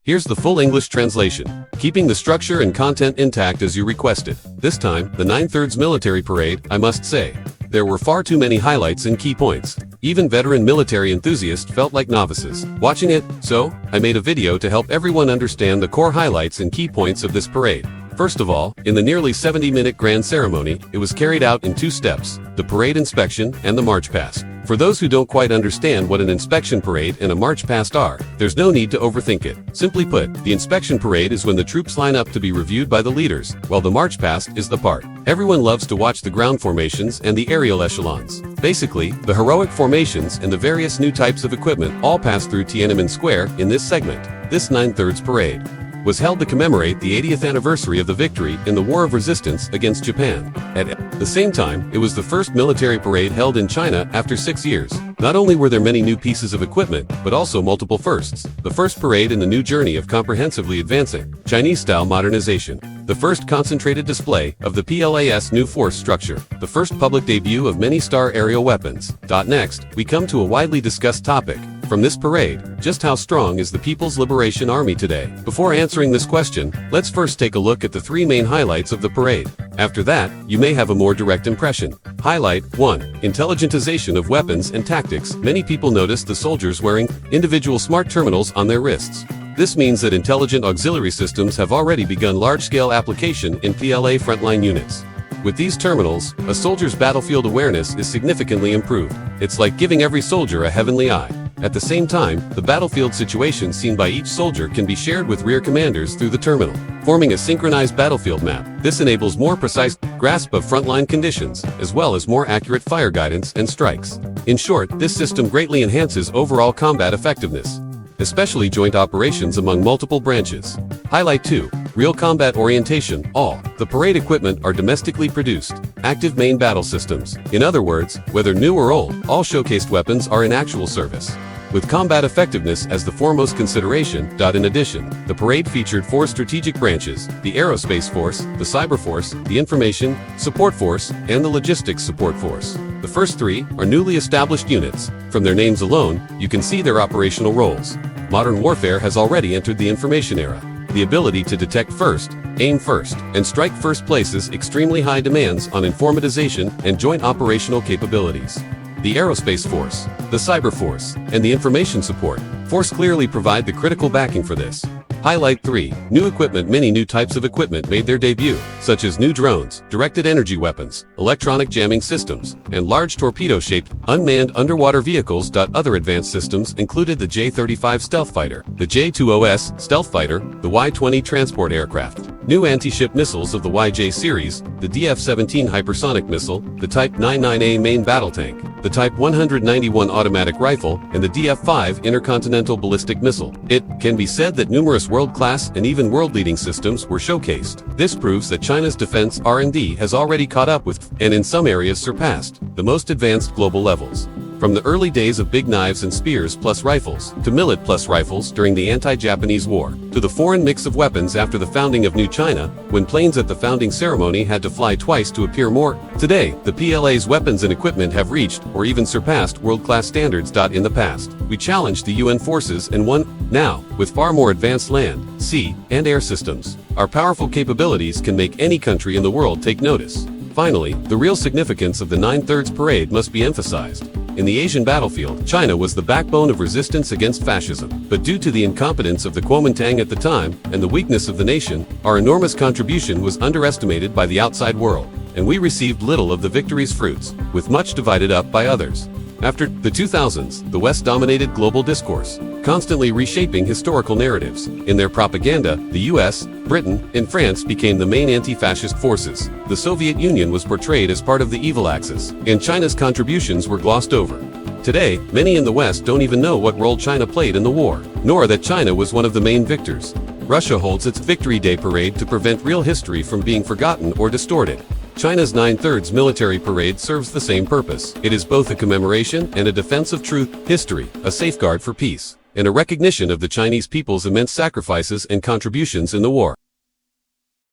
Here's the full English translation, keeping the structure and content intact as you requested. This time, the 9/3 military parade, I must say. There were far too many highlights and key points. Even veteran military enthusiasts felt like novices watching it, so I made a video to help everyone understand the core highlights and key points of this parade. First of all, in the nearly 70-minute grand ceremony, it was carried out in 2 steps, the parade inspection and the march past. For those who don't quite understand what an inspection parade and a march past are, there's no need to overthink it. Simply put, the inspection parade is when the troops line up to be reviewed by the leaders, while the march past is the part. Everyone loves to watch the ground formations and the aerial echelons. Basically, the heroic formations and the various new types of equipment all pass through Tiananmen Square in this segment. This 9/3 parade was held to commemorate the 80th anniversary of the victory in the War of Resistance against Japan. At the same time, it was the first military parade held in China after 6 years. Not only were there many new pieces of equipment, but also multiple firsts. The first parade in the new journey of comprehensively advancing Chinese-style modernization. The first concentrated display of the PLA's new force structure. The first public debut of many star aerial weapons. Next, we come to a widely discussed topic. From this parade, just how strong is the People's Liberation Army today? Before answering this question, let's first take a look at the 3 main highlights of the parade. After that, you may have a more direct impression. Highlight 1. Intelligentization of weapons and tactics. Many people noticed the soldiers wearing individual smart terminals on their wrists. This means that intelligent auxiliary systems have already begun large-scale application in PLA frontline units. With these terminals, a soldier's battlefield awareness is significantly improved. It's like giving every soldier a heavenly eye. At the same time, the battlefield situation seen by each soldier can be shared with rear commanders through the terminal, forming a synchronized battlefield map. This enables more precise grasp of frontline conditions, as well as more accurate fire guidance and strikes. In short, this system greatly enhances overall combat effectiveness, especially joint operations among multiple branches. Highlight 2. Real combat orientation. All the parade equipment are domestically produced, active main battle systems. In other words, whether new or old, all showcased weapons are in actual service, with combat effectiveness as the foremost consideration. In addition, the parade featured 4 strategic branches: the Aerospace Force, the Cyber Force, the Information Support Force, and the Logistics Support Force. The first 3 are newly established units. From their names alone, you can see their operational roles. Modern warfare has already entered the information era. The ability to detect first, aim first, and strike first places extremely high demands on informatization and joint operational capabilities. The Aerospace Force, the Cyber Force, and the Information Support Force clearly provide the critical backing for this. Highlight 3. New equipment. Many new types of equipment made their debut, such as new drones, directed energy weapons, electronic jamming systems, and large torpedo-shaped, unmanned underwater vehicles. Other advanced systems included the J-35 stealth fighter, the J-2OS stealth fighter, the Y-20 transport aircraft, new anti-ship missiles of the YJ series, the DF-17 hypersonic missile, the Type 99A main battle tank, the Type 191 automatic rifle, and the DF-5 intercontinental ballistic missile. It can be said that numerous world-class and even world-leading systems were showcased. This proves that China's defense R&D has already caught up with, and in some areas surpassed, the most advanced global levels. From the early days of big knives and spears plus rifles, to millet plus rifles during the anti-Japanese war, to the foreign mix of weapons after the founding of New China, when planes at the founding ceremony had to fly twice to appear more. Today, the PLA's weapons and equipment have reached, or even surpassed, world-class standards. In the past, we challenged the UN forces and won. Now, with far more advanced land, sea, and air systems, our powerful capabilities can make any country in the world take notice. Finally, the real significance of the 9/3 parade must be emphasized. In the Asian battlefield, China was the backbone of resistance against fascism. But due to the incompetence of the Kuomintang at the time, and the weakness of the nation, our enormous contribution was underestimated by the outside world, and we received little of the victory's fruits, with much divided up by others. After the 2000s, the West dominated global discourse, constantly reshaping historical narratives. In their propaganda, the US, Britain, and France became the main anti-fascist forces. The Soviet Union was portrayed as part of the evil axis, and China's contributions were glossed over. Today, many in the West don't even know what role China played in the war, nor that China was one of the main victors. Russia holds its Victory Day parade to prevent real history from being forgotten or distorted. China's 9/3 military parade serves the same purpose. It is both a commemoration and a defense of truth, history, a safeguard for peace, and a recognition of the Chinese people's immense sacrifices and contributions in the war.